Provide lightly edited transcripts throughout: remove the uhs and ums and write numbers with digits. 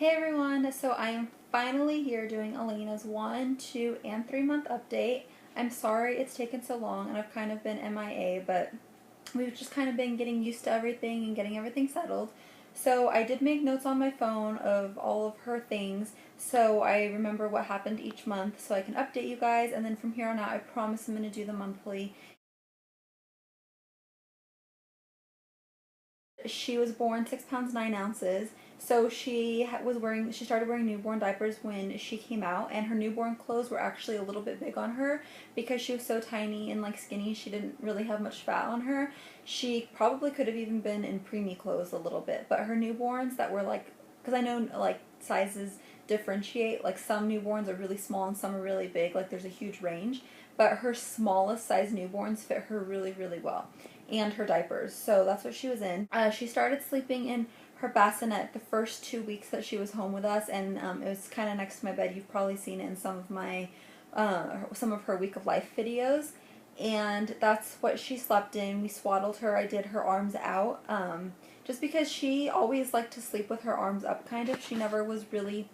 Hey everyone, so I am finally here doing Alaina's 1, 2, and 3 month update. I'm sorry it's taken so long and I've kind of been MIA, but we've just kind of been getting used to everything and getting everything settled. So I did make notes on my phone of all of her things so I remember what happened each month so I can update you guys, and then from here on out I promise I'm going to do the monthly. She was born 6 pounds 9 ounces. So she started wearing newborn diapers when she came out, and her newborn clothes were actually a little bit big on her because she was so tiny and like skinny. She didn't really have much fat on her. She probably could have even been in preemie clothes a little bit, but her newborns that were like, because I know like sizes differentiate. Like some newborns are really small and some are really big. Like there's a huge range, but her smallest size newborns fit her really, really well, and her diapers. So that's what she was in. She started sleeping in her bassinet the first 2 weeks that she was home with us, and it was kind of next to my bed. You've probably seen it in some of her week of life videos, and that's what she slept in. We swaddled her. I did her arms out, just because she always liked to sleep with her arms up, kind of. She never was really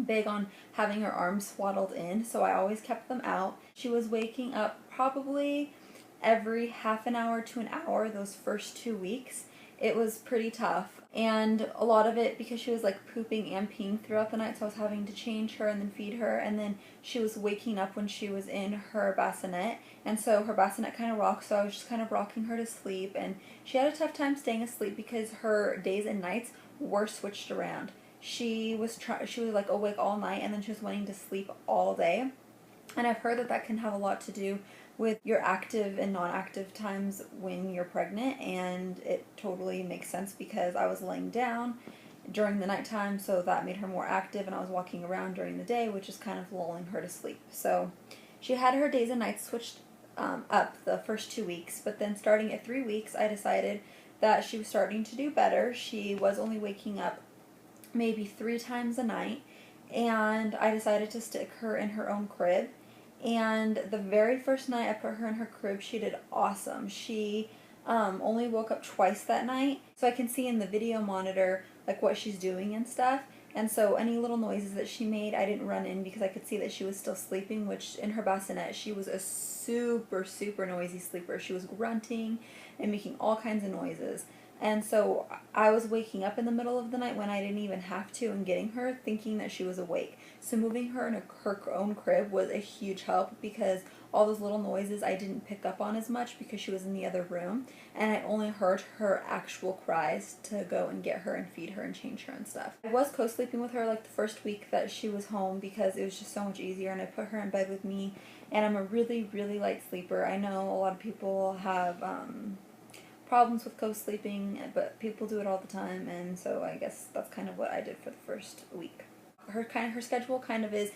big on having her arms swaddled in, so I always kept them out. She was waking up probably every half an hour to an hour those first 2 weeks. It was pretty tough, and a lot of it because she was like pooping and peeing throughout the night, so I was having to change her and then feed her, and then she was waking up when she was in her bassinet, and so her bassinet kind of rocked, so I was just kind of rocking her to sleep, and she had a tough time staying asleep because her days and nights were switched around. She was like awake all night, and then she was wanting to sleep all day. And I've heard that that can have a lot to do with your active and non-active times when you're pregnant, and it totally makes sense because I was laying down during the nighttime, so that made her more active, and I was walking around during the day, which is kind of lulling her to sleep. So she had her days and nights switched up the first 2 weeks, but then starting at 3 weeks, I decided that she was starting to do better. She was only waking up maybe 3 times a night, and I decided to stick her in her own crib. And the very first night I put her in her crib, she did awesome. She only woke up twice that night, so I can see in the video monitor like what she's doing and stuff. And so any little noises that she made, I didn't run in because I could see that she was still sleeping, which in her bassinet, she was a super, super noisy sleeper. She was grunting and making all kinds of noises. And so I was waking up in the middle of the night when I didn't even have to, and getting her thinking that she was awake. So moving her in her own crib was a huge help because all those little noises I didn't pick up on as much because she was in the other room, and I only heard her actual cries to go and get her and feed her and change her and stuff. I was co-sleeping with her like the first week that she was home because it was just so much easier, and I put her in bed with me, and I'm a really, really light sleeper. I know a lot of people have problems with co-sleeping, but people do it all the time, and so I guess that's kind of what I did for the first week. Her schedule kind of is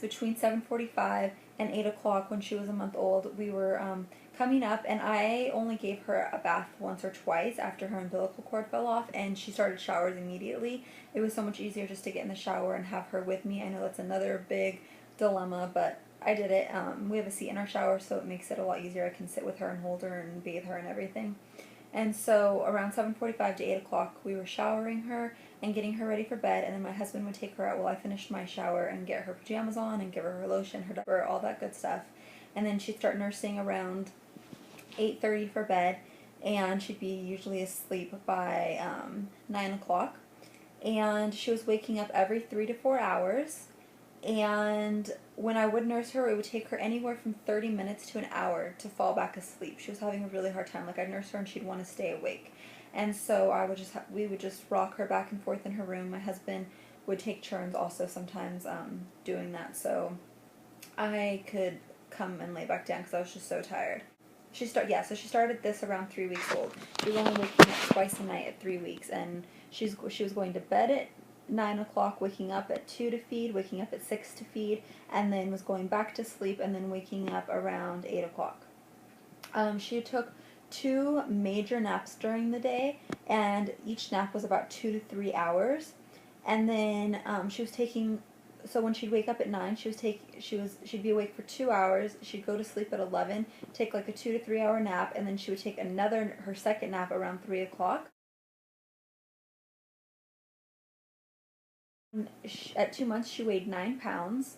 between 7:45 and 8 o'clock. When she was a month old, we were coming up, and I only gave her a bath once or twice after her umbilical cord fell off, and she started showers immediately. It was so much easier just to get in the shower and have her with me. I know that's another big dilemma, but I did it. We have a seat in our shower, so it makes it a lot easier. I can sit with her and hold her and bathe her and everything. And so around 7:45 to 8 o'clock, we were showering her and getting her ready for bed, and then my husband would take her out while I finished my shower and get her pajamas on and give her her lotion, her diaper, all that good stuff. And then she'd start nursing around 8:30 for bed, and she'd be usually asleep by 9 o'clock. And she was waking up every 3 to 4 hours, and when I would nurse her, it would take her anywhere from 30 minutes to an hour to fall back asleep. She was having a really hard time. Like, I'd nurse her and she'd want to stay awake. And so we would just rock her back and forth in her room. My husband would take turns also sometimes doing that, so I could come and lay back down because I was just so tired. So she started this around 3 weeks old. She was only waking up twice a night at 3 weeks, and she was going to bed at 9 o'clock, waking up at 2 to feed, waking up at 6 to feed, and then was going back to sleep, and then waking up around 8 o'clock. She took 2 major naps during the day, and each nap was about 2 to 3 hours. And then she was taking. So when she'd wake up at 9, she'd be awake for 2 hours. She'd go to sleep at 11, take like a 2 to 3 hour nap, and then she would take her second nap around 3 o'clock. At 2 months, she weighed 9 pounds.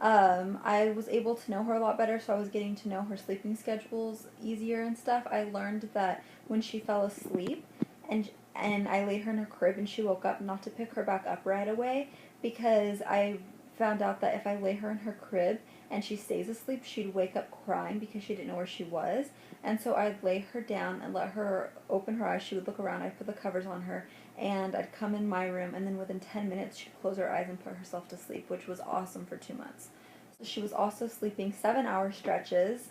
I was able to know her a lot better, so I was getting to know her sleeping schedules easier and stuff. I learned that when she fell asleep and I laid her in her crib and she woke up, not to pick her back up right away, because I found out that if I lay her in her crib and she stays asleep, she'd wake up crying because she didn't know where she was. And so I'd lay her down and let her open her eyes. She would look around. I'd put the covers on her, and I'd come in my room, and then within 10 minutes she'd close her eyes and put herself to sleep, which was awesome for 2 months. So she was also sleeping 7-hour stretches,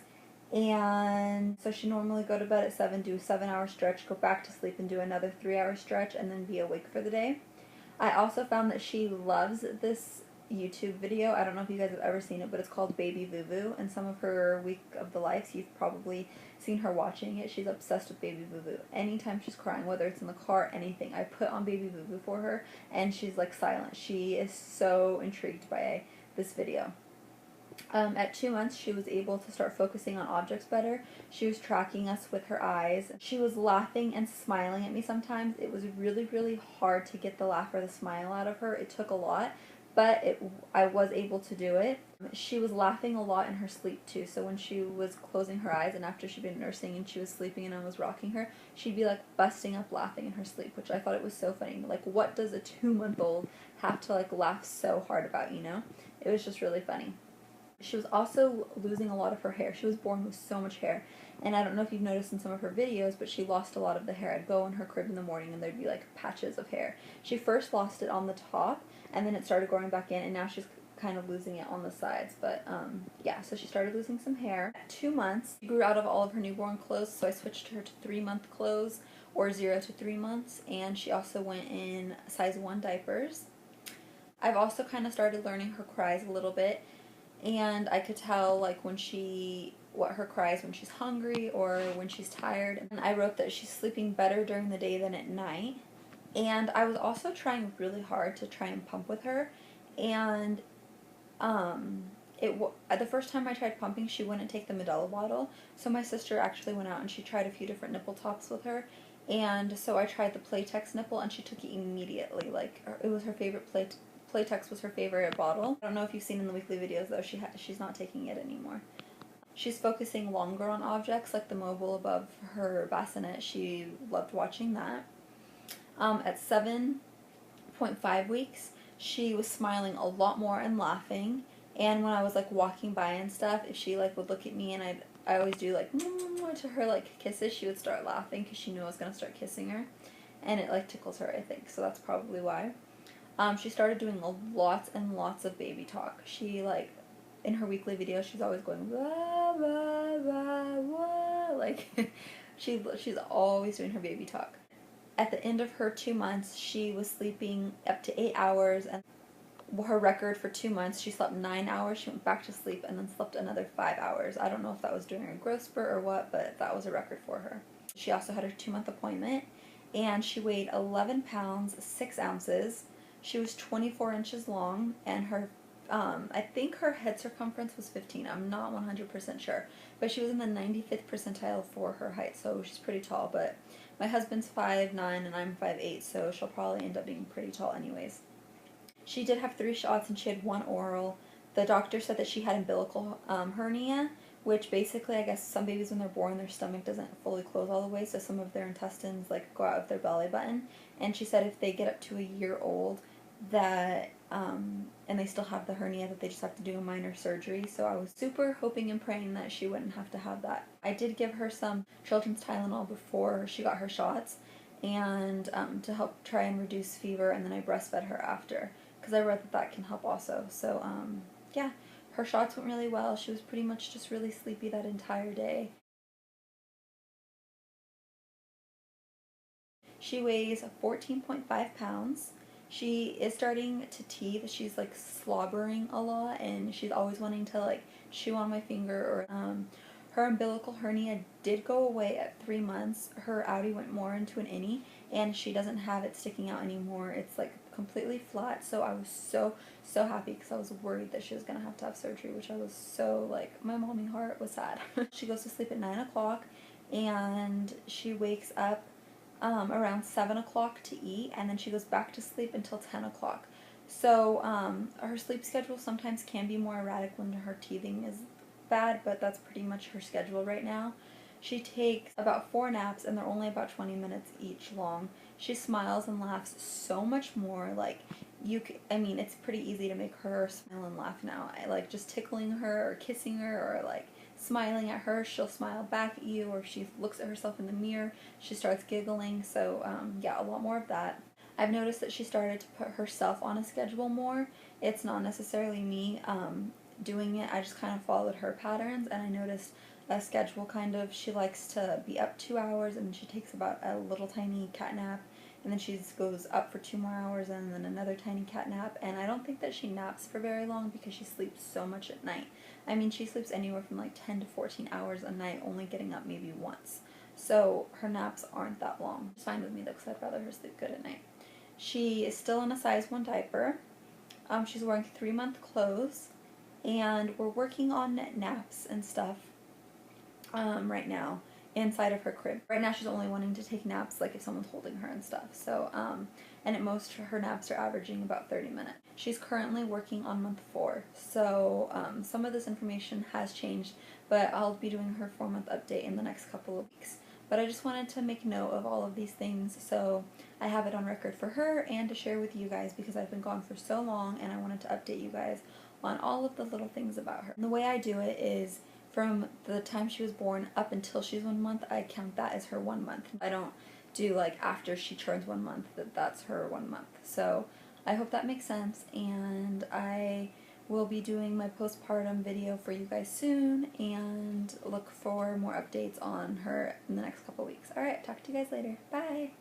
and so she normally go to bed at 7, do a 7-hour stretch, go back to sleep and do another 3-hour stretch, and then be awake for the day. I also found that she loves this YouTube video. I don't know if you guys have ever seen it, but it's called Baby Boo Boo. And some of her week of the lives, you've probably seen her watching it. She's obsessed with Baby Boo Boo. Anytime she's crying, whether it's in the car, anything, I put on Baby Boo Boo for her, and she's like silent. She is so intrigued by this video. At 2 months, she was able to start focusing on objects better. She was tracking us with her eyes. She was laughing and smiling at me sometimes. It was really, really hard to get the laugh or the smile out of her. It took a lot, but I was able to do it. She was laughing a lot in her sleep too. So when she was closing her eyes and after she'd been nursing and she was sleeping and I was rocking her, she'd be like busting up laughing in her sleep, which I thought it was so funny. Like, what does a 2-month-old have to like laugh so hard about, you know? It was just really funny. She was also losing a lot of her hair. She was born with so much hair. And I don't know if you've noticed in some of her videos, but she lost a lot of the hair. I'd go in her crib in the morning and there'd be like patches of hair. She first lost it on the top and then it started growing back in, and now she's kind of losing it on the sides. But yeah, so she started losing some hair. At 2 months, she grew out of all of her newborn clothes, so I switched her to 3-month clothes, or 0 to 3 months, and she also went in size 1 diapers. I've also kind of started learning her cries a little bit, and I could tell like what her cries when she's hungry or when she's tired. And I wrote that she's sleeping better during the day than at night. And I was also trying really hard to try and pump with her, and the first time I tried pumping, she wouldn't take the Medela bottle. So my sister actually went out and she tried a few different nipple tops with her. And so I tried the Playtex nipple, and she took it immediately. Like, it was her favorite Playtex was her favorite bottle. I don't know if you've seen in the weekly videos though, she's not taking it anymore. She's focusing longer on objects like the mobile above her bassinet. She loved watching that. At 7.5 weeks, she was smiling a lot more and laughing. And when I was like walking by and stuff, if she like would look at me and I always do like to her like kisses, she would start laughing because she knew I was gonna start kissing her, and it like tickles her, I think. So that's probably why. She started doing lots and lots of baby talk. She like in her weekly videos, she's always going blah blah blah blah, like she's always doing her baby talk. At the end of her 2 months, she was sleeping up to 8 hours, and her record for 2 months, she slept 9 hours, she went back to sleep, and then slept another 5 hours. I don't know if that was during a growth spurt or what, but that was a record for her. She also had her 2-month appointment, and she weighed 11 pounds, 6 ounces. She was 24 inches long, and her I think her head circumference was 15. I'm not 100% sure. But she was in the 95th percentile for her height, so she's pretty tall. But my husband's 5'9", and I'm 5'8", so she'll probably end up being pretty tall anyways. She did have 3 shots, and she had 1 oral. The doctor said that she had umbilical hernia, which basically, I guess, some babies when they're born, their stomach doesn't fully close all the way, so some of their intestines like go out of their belly button. And she said if they get up to a year old, that and they still have the hernia, that they just have to do a minor surgery. So I was super hoping and praying that she wouldn't have to have that. I did give her some children's Tylenol before she got her shots, and to help try and reduce fever, and then I breastfed her after because I read that that can help also. So yeah, her shots went really well. She was pretty much just really sleepy that entire day. She weighs 14.5 pounds. She is starting to teeth. She's like slobbering a lot, and she's always wanting to like chew on my finger. Or her umbilical hernia did go away at 3 months. Her outie went more into an innie, and she doesn't have it sticking out anymore. It's like completely flat. So I was so happy because I was worried that she was gonna have to have surgery, which I was so like, my mommy heart was sad. She goes to sleep at 9 o'clock, and she wakes up around 7 o'clock to eat, and then she goes back to sleep until 10 o'clock. So her sleep schedule sometimes can be more erratic when her teething is bad, but that's pretty much her schedule right now. She takes about 4 naps, and they're only about 20 minutes each long. She smiles and laughs so much more. Like, I mean, it's pretty easy to make her smile and laugh now. I like just tickling her or kissing her or like smiling at her. She'll smile back at you, or if she looks at herself in the mirror, she starts giggling. So, yeah, a lot more of that. I've noticed that she started to put herself on a schedule more. It's not necessarily me doing it. I just kind of followed her patterns, and I noticed a schedule kind of. She likes to be up 2 hours, and then she takes about a little tiny cat nap, and then she goes up for 2 more hours, and then another tiny cat nap. And I don't think that she naps for very long because she sleeps so much at night. I mean, she sleeps anywhere from like 10 to 14 hours a night, only getting up maybe once. So her naps aren't that long. It's fine with me though, because I'd rather her sleep good at night. She is still in a size 1 diaper. She's wearing 3-month clothes, and we're working on naps and stuff right now inside of her crib. Right now she's only wanting to take naps like if someone's holding her and stuff. So, and at most her naps are averaging about 30 minutes. She's currently working on month 4. So, some of this information has changed, but I'll be doing her 4-month update in the next couple of weeks. But I just wanted to make note of all of these things so I have it on record for her and to share with you guys because I've been gone for so long and I wanted to update you guys on all of the little things about her. And the way I do it is from the time she was born up until she's 1 month, I count that as her 1 month. I don't do like after she turns 1 month that's her 1 month. So I hope that makes sense, and I will be doing my postpartum video for you guys soon, and look for more updates on her in the next couple weeks. Alright, talk to you guys later. Bye!